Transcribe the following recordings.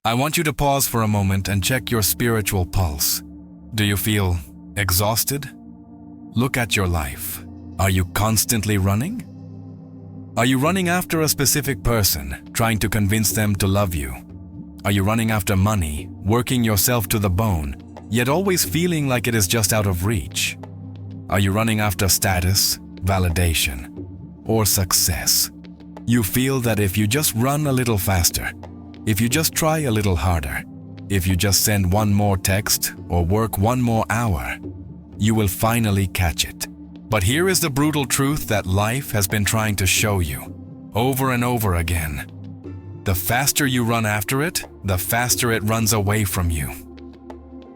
I want you to pause for a moment and check your spiritual pulse. Do you feel exhausted? Look at your life. Are you constantly running? Are you running after a specific person, trying to convince them to love you? Are you running after money, working yourself to the bone, yet always feeling like it is just out of reach? Are you running after status, validation, or success? You feel that if you just run a little faster, if you just try a little harder, if you just send one more text or work one more hour, you will finally catch it. But here is the brutal truth that life has been trying to show you over and over again. The faster you run after it, the faster it runs away from you.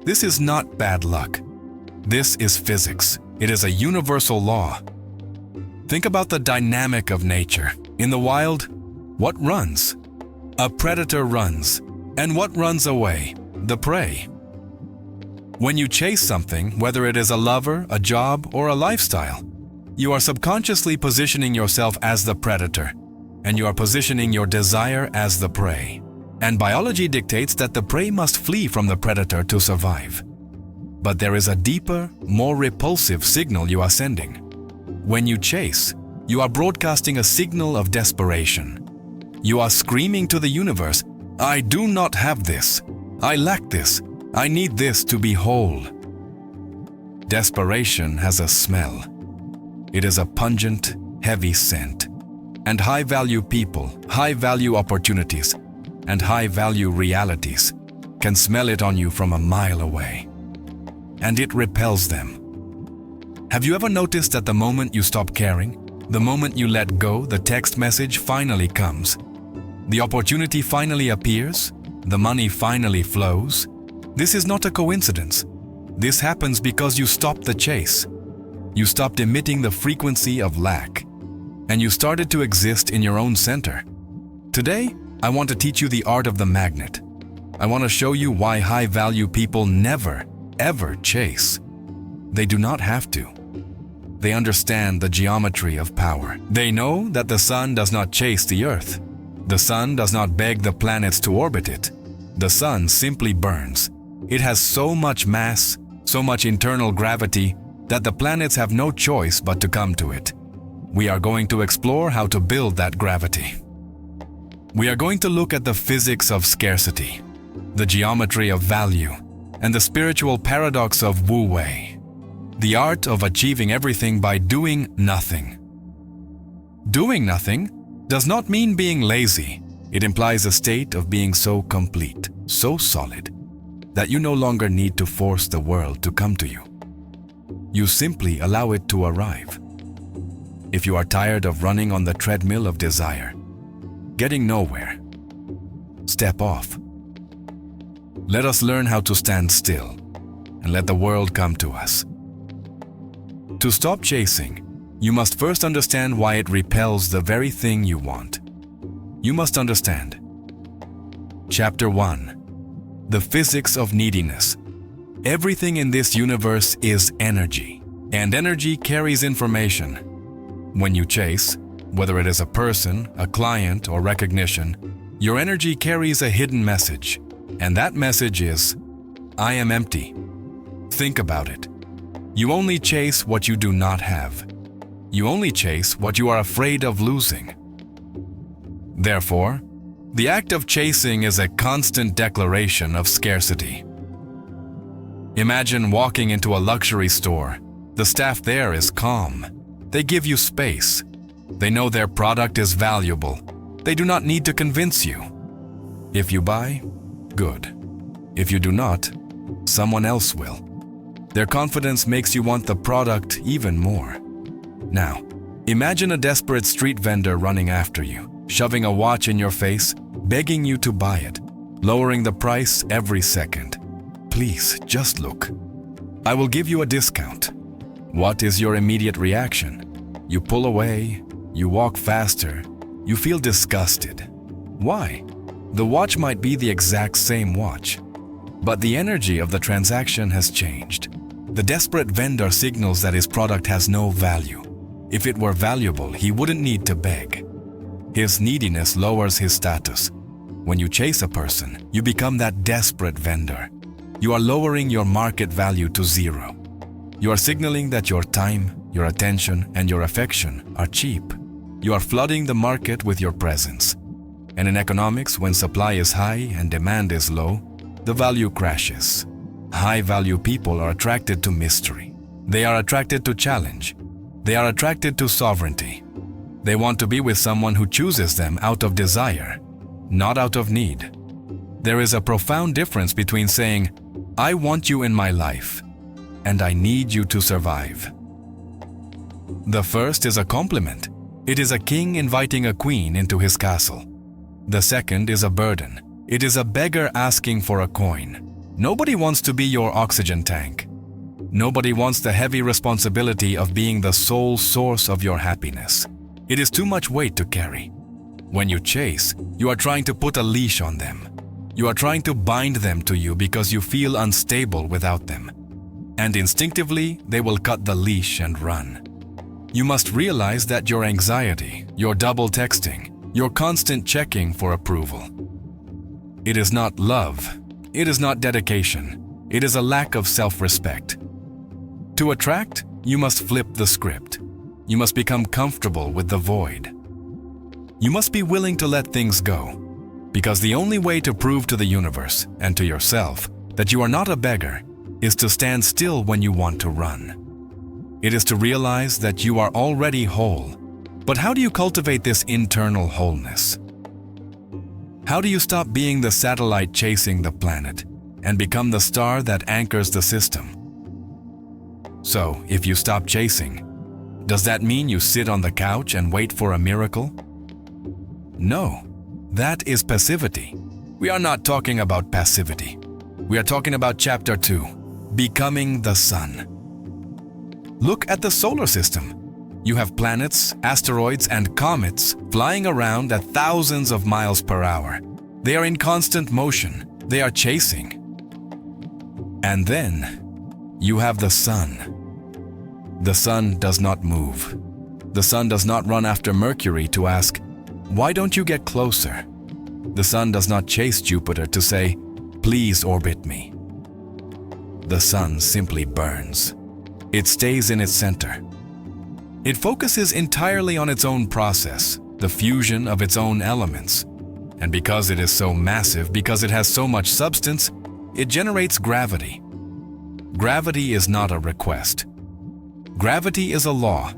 This is not bad luck. This is physics. It is a universal law. Think about the dynamic of nature. In the wild, what runs? A predator runs. And what runs away? The prey. When you chase something, whether it is a lover, a job, or a lifestyle, you are subconsciously positioning yourself as the predator, and you are positioning your desire as the prey. And biology dictates that the prey must flee from the predator to survive. But there is a deeper, more repulsive signal you are sending. When you chase, you are broadcasting a signal of desperation. You are screaming to the universe, "I do not have this. I lack this. I need this to be whole." Desperation has a smell. It is a pungent, heavy scent. And high-value people, high-value opportunities, and high-value realities can smell it on you from a mile away. And it repels them. Have you ever noticed that the moment you stop caring, the moment you let go, the text message finally comes? The opportunity finally appears? The money finally flows? This is not a coincidence. This happens because you stopped the chase. You stopped emitting the frequency of lack, and you started to exist in your own center. Today, I want to teach you the art of the magnet. I want to show you why high-value people never, ever chase. They do not have to. They understand the geometry of power. They know that the sun does not chase the earth. The sun does not beg the planets to orbit it. The sun simply burns. It has so much mass, so much internal gravity, that the planets have no choice but to come to it. We are going to explore how to build that gravity. We are going to look at the physics of scarcity, the geometry of value, and the spiritual paradox of wu-wei, the art of achieving everything by doing nothing. Doing nothing does not mean being lazy. It implies a state of being so complete, so solid, that you no longer need to force the world to come to you. You simply allow it to arrive. If you are tired of running on the treadmill of desire, getting nowhere, step off. Let us learn how to stand still and let the world come to us. To stop chasing, you must first understand why it repels the very thing you want. You must understand. Chapter 1. The Physics of Neediness. Everything in this universe is energy, and energy carries information. When you chase, whether it is a person, a client, or recognition, your energy carries a hidden message, and that message is, "I am empty." Think about it. You only chase what you do not have. You only chase what you are afraid of losing. Therefore, the act of chasing is a constant declaration of scarcity. Imagine walking into a luxury store. The staff there is calm. They give you space. They know their product is valuable. They do not need to convince you. If you buy, good. If you do not, someone else will. Their confidence makes you want the product even more. Now, imagine a desperate street vendor running after you, shoving a watch in your face, begging you to buy it, lowering the price every second. Please, just look. I will give you a discount. What is your immediate reaction? You pull away, you walk faster, you feel disgusted. Why? The watch might be the exact same watch, but the energy of the transaction has changed. The desperate vendor signals that his product has no value. If it were valuable, he wouldn't need to beg. His neediness lowers his status. When you chase a person, you become that desperate vendor. You are lowering your market value to zero. You are signaling that your time, your attention, and your affection are cheap. You are flooding the market with your presence. And in economics, when supply is high and demand is low, the value crashes. High-value people are attracted to mystery. They are attracted to challenge. They are attracted to sovereignty. They want to be with someone who chooses them out of desire, not out of need. There is a profound difference between saying, "I want you in my life," and "I need you to survive." The first is a compliment. It is a king inviting a queen into his castle. The second is a burden. It is a beggar asking for a coin. Nobody wants to be your oxygen tank. Nobody wants the heavy responsibility of being the sole source of your happiness. It is too much weight to carry. When you chase, you are trying to put a leash on them. You are trying to bind them to you because you feel unstable without them. And instinctively, they will cut the leash and run. You must realize that your anxiety, your double texting, your constant checking for approval, it is not love, it is not dedication, it is a lack of self-respect. To attract, you must flip the script. You must become comfortable with the void. You must be willing to let things go, because the only way to prove to the universe and to yourself that you are not a beggar is to stand still when you want to run. It is to realize that you are already whole. But how do you cultivate this internal wholeness? How do you stop being the satellite chasing the planet and become the star that anchors the system? So, if you stop chasing, does that mean you sit on the couch and wait for a miracle? No, that is passivity. We are not talking about passivity. We are talking about Chapter 2, Becoming the Sun. Look at the solar system. You have planets, asteroids, and comets flying around at thousands of miles per hour. They are in constant motion. They are chasing. And then you have the sun. The sun does not move. The sun does not run after Mercury to ask, "Why don't you get closer?" The sun does not chase Jupiter to say, "Please orbit me." The sun simply burns. It stays in its center. It focuses entirely on its own process, the fusion of its own elements. And because it is so massive, because it has so much substance, it generates gravity. Gravity is not a request. Gravity is a law.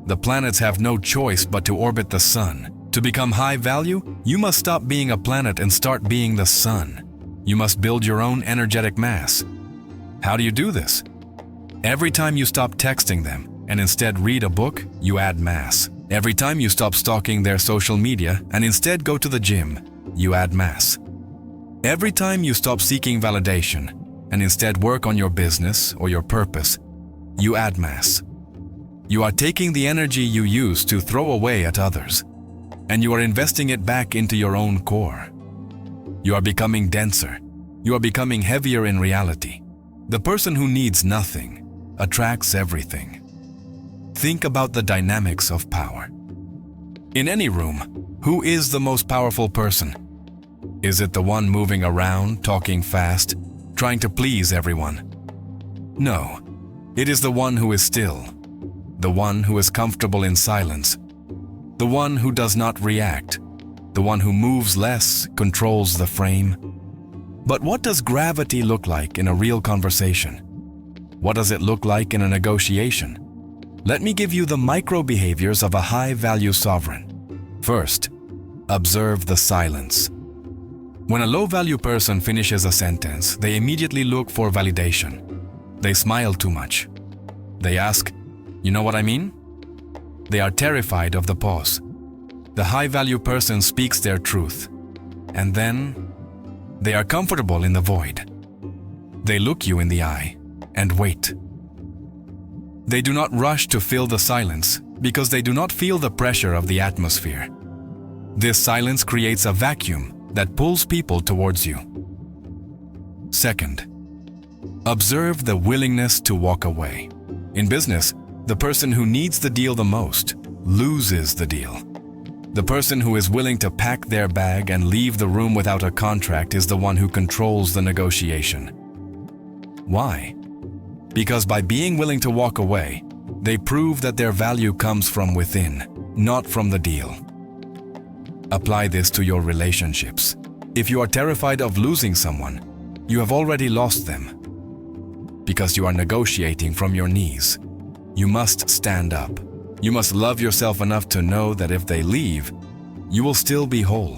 The planets have no choice but to orbit the sun. To become high value, you must stop being a planet and start being the sun. You must build your own energetic mass. How do you do this? Every time you stop texting them and instead read a book, you add mass. Every time you stop stalking their social media and instead go to the gym, you add mass. Every time you stop seeking validation and instead work on your business or your purpose, you add mass. You are taking the energy you use to throw away at others, and you are investing it back into your own core. You are becoming denser. You are becoming heavier in reality. The person who needs nothing attracts everything. Think about the dynamics of power. In any room, who is the most powerful person? Is it the one moving around, talking fast, trying to please everyone? No, it is the one who is still, the one who is comfortable in silence, the one who does not react, the one who moves less, controls the frame. But what does gravity look like in a real conversation? What does it look like in a negotiation? Let me give you the micro behaviors of a high-value sovereign. First, observe the silence. When a low-value person finishes a sentence, they immediately look for validation. They smile too much. They ask, "You know what I mean?" They are terrified of the pause. The high-value person speaks their truth, and then they are comfortable in the void. They look you in the eye and wait. They do not rush to fill the silence because they do not feel the pressure of the atmosphere. This silence creates a vacuum that pulls people towards you. Second, observe the willingness to walk away. In business, the person who needs the deal the most loses the deal. The person who is willing to pack their bag and leave the room without a contract is the one who controls the negotiation. Why? Because by being willing to walk away, they prove that their value comes from within, not from the deal. Apply this to your relationships. If you are terrified of losing someone, you have already lost them. Because you are negotiating from your knees. You must stand up. You must love yourself enough to know that if they leave, you will still be whole.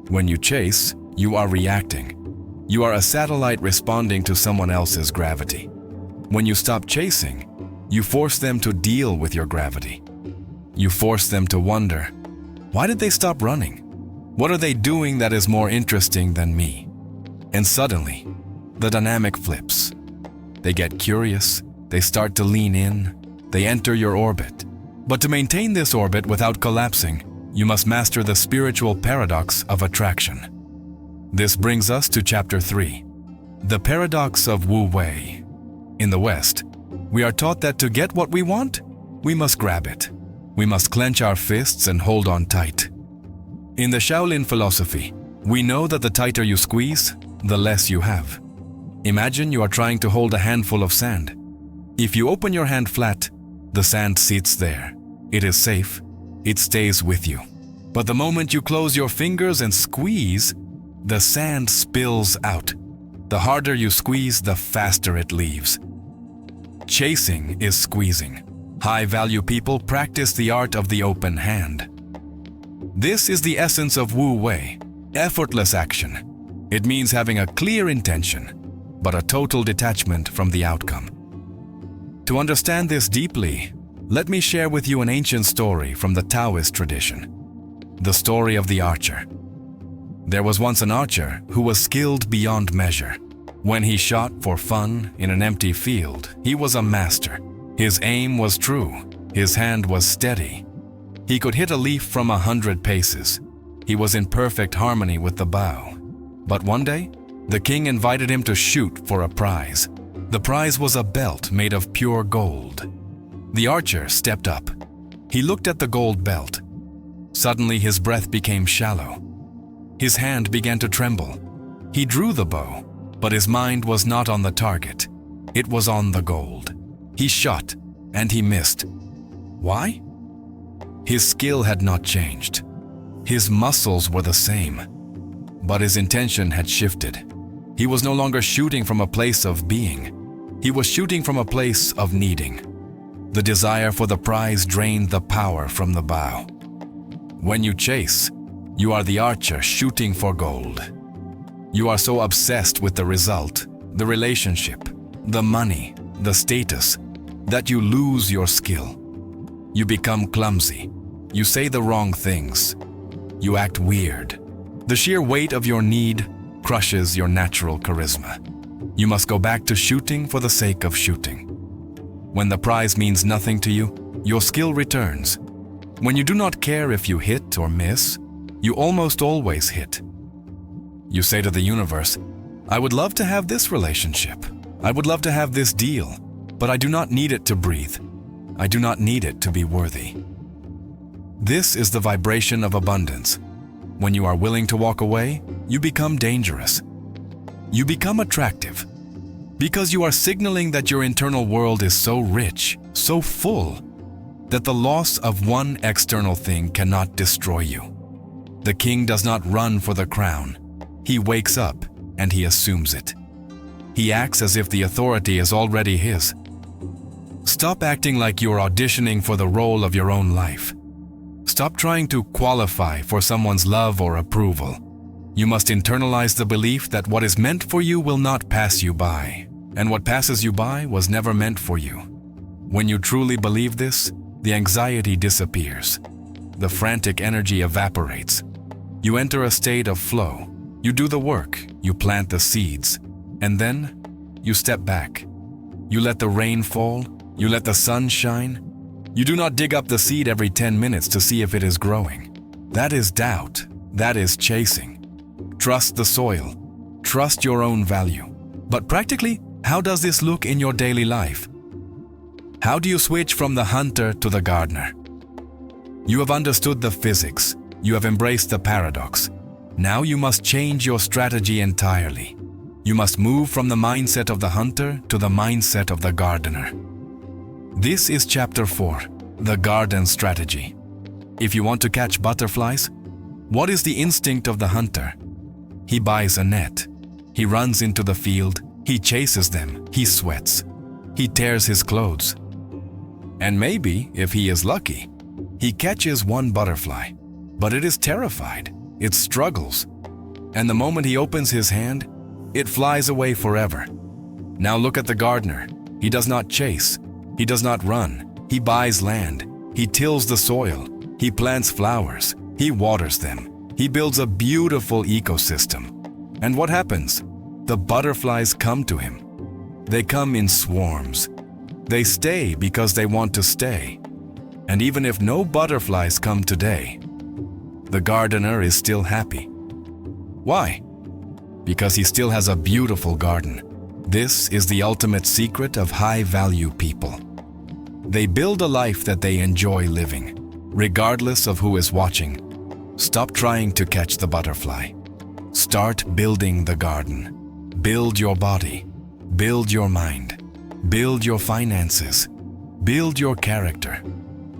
When you chase, you are reacting. You are a satellite responding to someone else's gravity. When you stop chasing, you force them to deal with your gravity. You force them to wonder, why did they stop running? What are they doing that is more interesting than me? And suddenly, the dynamic flips. They get curious, they start to lean in, they enter your orbit. But to maintain this orbit without collapsing, you must master the spiritual paradox of attraction. This brings us to Chapter 3, the paradox of Wu Wei. In the West, we are taught that to get what we want, we must grab it. We must clench our fists and hold on tight. In the Shaolin philosophy, we know that the tighter you squeeze, the less you have. Imagine you are trying to hold a handful of sand. If you open your hand flat, the sand sits there. It is safe. It stays with you. But the moment you close your fingers and squeeze, the sand spills out. The harder you squeeze, the faster it leaves. Chasing is squeezing. High-value people practice the art of the open hand. This is the essence of Wu Wei, effortless action. It means having a clear intention, but a total detachment from the outcome. To understand this deeply, let me share with you an ancient story from the Taoist tradition. The story of the archer. There was once an archer who was skilled beyond measure. When he shot for fun in an empty field, he was a master. His aim was true. His hand was steady. He could hit a leaf from 100 paces. He was in perfect harmony with the bow. But one day, the king invited him to shoot for a prize. The prize was a belt made of pure gold. The archer stepped up. He looked at the gold belt. Suddenly his breath became shallow. His hand began to tremble. He drew the bow, but his mind was not on the target. It was on the gold. He shot, and he missed. Why? His skill had not changed. His muscles were the same, but his intention had shifted. He was no longer shooting from a place of being. He was shooting from a place of needing. The desire for the prize drained the power from the bow. When you chase, you are the archer shooting for gold. You are so obsessed with the result, the relationship, the money, the status, that you lose your skill. You become clumsy. You say the wrong things. You act weird. The sheer weight of your need crushes your natural charisma. You must go back to shooting for the sake of shooting. When the prize means nothing to you, your skill returns. When you do not care if you hit or miss, you almost always hit. You say to the universe, I would love to have this relationship. I would love to have this deal, but I do not need it to breathe. I do not need it to be worthy. This is the vibration of abundance. When you are willing to walk away, you become dangerous. You become attractive because you are signaling that your internal world is so rich, so full, that the loss of one external thing cannot destroy you. The king does not run for the crown. He wakes up and he assumes it. He acts as if the authority is already his. Stop acting like you are auditioning for the role of your own life. Stop trying to qualify for someone's love or approval. You must internalize the belief that what is meant for you will not pass you by, and what passes you by was never meant for you. When you truly believe this, the anxiety disappears. The frantic energy evaporates. You enter a state of flow. You do the work, you plant the seeds, and then you step back. You let the rain fall, you let the sun shine. You do not dig up the seed every 10 minutes to see if it is growing. That is doubt. That is chasing. Trust the soil. Trust your own value. But practically, how does this look in your daily life? How do you switch from the hunter to the gardener? You have understood the physics. You have embraced the paradox. Now you must change your strategy entirely. You must move from the mindset of the hunter to the mindset of the gardener. This is Chapter 4, the garden strategy. If you want to catch butterflies, what is the instinct of the hunter? He buys a net. He runs into the field. He chases them. He sweats. He tears his clothes. And maybe, if he is lucky, he catches one butterfly. But it is terrified. It struggles. And the moment he opens his hand, it flies away forever. Now look at the gardener. He does not chase. He does not run. He buys land. He tills the soil. He plants flowers. He waters them. He builds a beautiful ecosystem. And what happens? The butterflies come to him. They come in swarms. They stay because they want to stay. And even if no butterflies come today, the gardener is still happy. Why? Because he still has a beautiful garden. This is the ultimate secret of high-value people. They build a life that they enjoy living, regardless of who is watching. Stop trying to catch the butterfly. Start building the garden. Build your body. Build your mind. Build your finances. Build your character.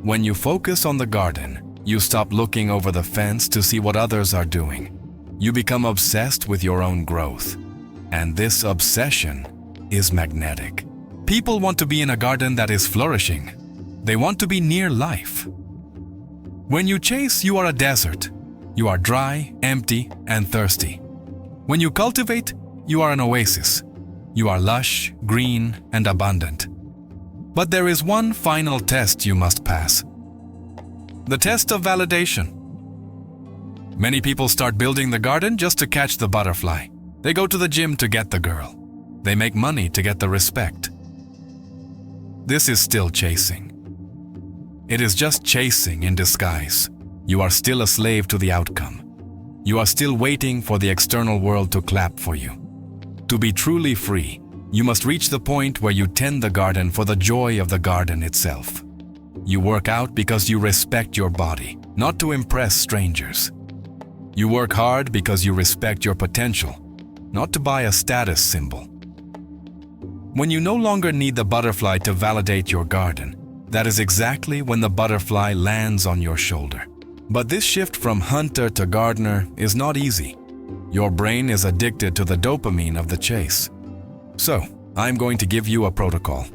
When you focus on the garden, you stop looking over the fence to see what others are doing. You become obsessed with your own growth. And this obsession is magnetic. People want to be in a garden that is flourishing. They want to be near life. When you chase, you are a desert. You are dry, empty, and thirsty. When you cultivate, you are an oasis. You are lush, green, and abundant. But there is one final test you must pass. The test of validation. Many people start building the garden just to catch the butterfly. They go to the gym to get the girl. They make money to get the respect. This is still chasing. It is just chasing in disguise. You are still a slave to the outcome. You are still waiting for the external world to clap for you. To be truly free, you must reach the point where you tend the garden for the joy of the garden itself. You work out because you respect your body, not to impress strangers. You work hard because you respect your potential, not to buy a status symbol. When you no longer need the butterfly to validate your garden, that is exactly when the butterfly lands on your shoulder. But this shift from hunter to gardener is not easy. Your brain is addicted to the dopamine of the chase. So, I'm going to give you a protocol,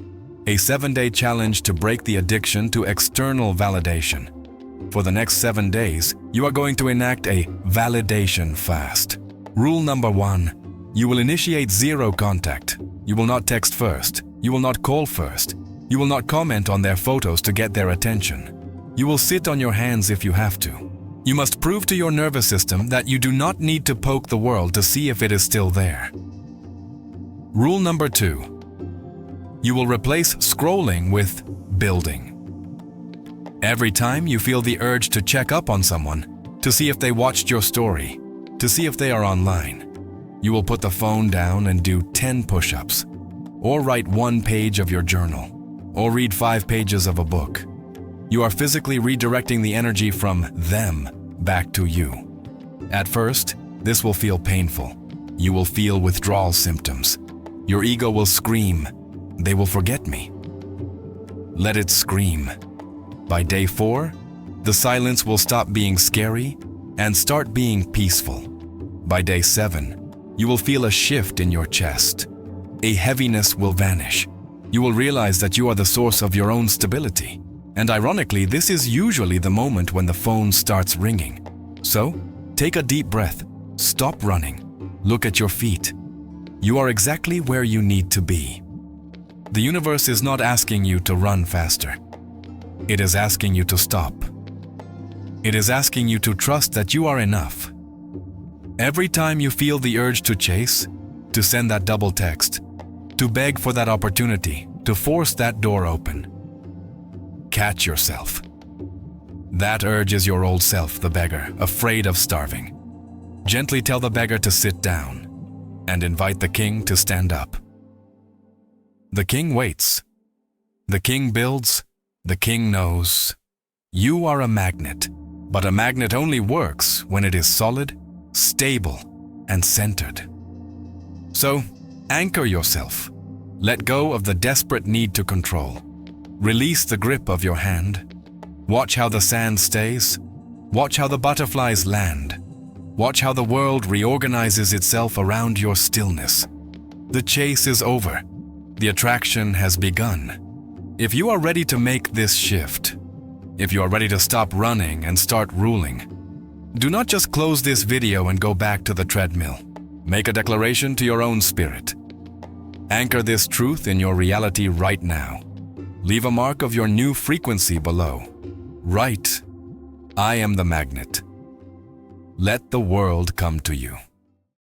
a 7-day challenge to break the addiction to external validation. For the next 7 days, you are going to enact a validation fast. Rule number 1, you will initiate zero contact. You will not text first. You will not call first. You will not comment on their photos to get their attention. You will sit on your hands if you have to. You must prove to your nervous system that you do not need to poke the world to see if it is still there. Rule number 2. You will replace scrolling with building. Every time you feel the urge to check up on someone, to see if they watched your story, to see if they are online, you will put the phone down and do 10 push-ups, or write 1 page of your journal, or read 5 pages of a book. You are physically redirecting the energy from them back to you. At first, this will feel painful. You will feel withdrawal symptoms. Your ego will scream, "They will forget me." Let it scream. By day 4, the silence will stop being scary and start being peaceful. By day 7, you will feel a shift in your chest. A heaviness will vanish. You will realize that you are the source of your own stability. And ironically, this is usually the moment when the phone starts ringing. So, take a deep breath. Stop running. Look at your feet. You are exactly where you need to be. The universe is not asking you to run faster. It is asking you to stop. It is asking you to trust that you are enough. Every time you feel the urge to chase, to send that double text, to beg for that opportunity, to force that door open, catch yourself. That urge is your old self, the beggar, afraid of starving. Gently tell the beggar to sit down and invite the king to stand up. The king waits. The king builds. The king knows You are a magnet, but a magnet only works when it is solid, stable, and centered. So, anchor yourself. Let go of the desperate need to control. Release the grip of your hand. Watch how the sand stays. Watch how the butterflies land. Watch how the world reorganizes itself around your stillness. The chase is over. The attraction has begun. If you are ready to make this shift, if you are ready to stop running and start ruling, do not just close this video and go back to the treadmill. Make a declaration to your own spirit. Anchor this truth in your reality right now. Leave a mark of your new frequency below. Write, I am the magnet. Let the world come to you.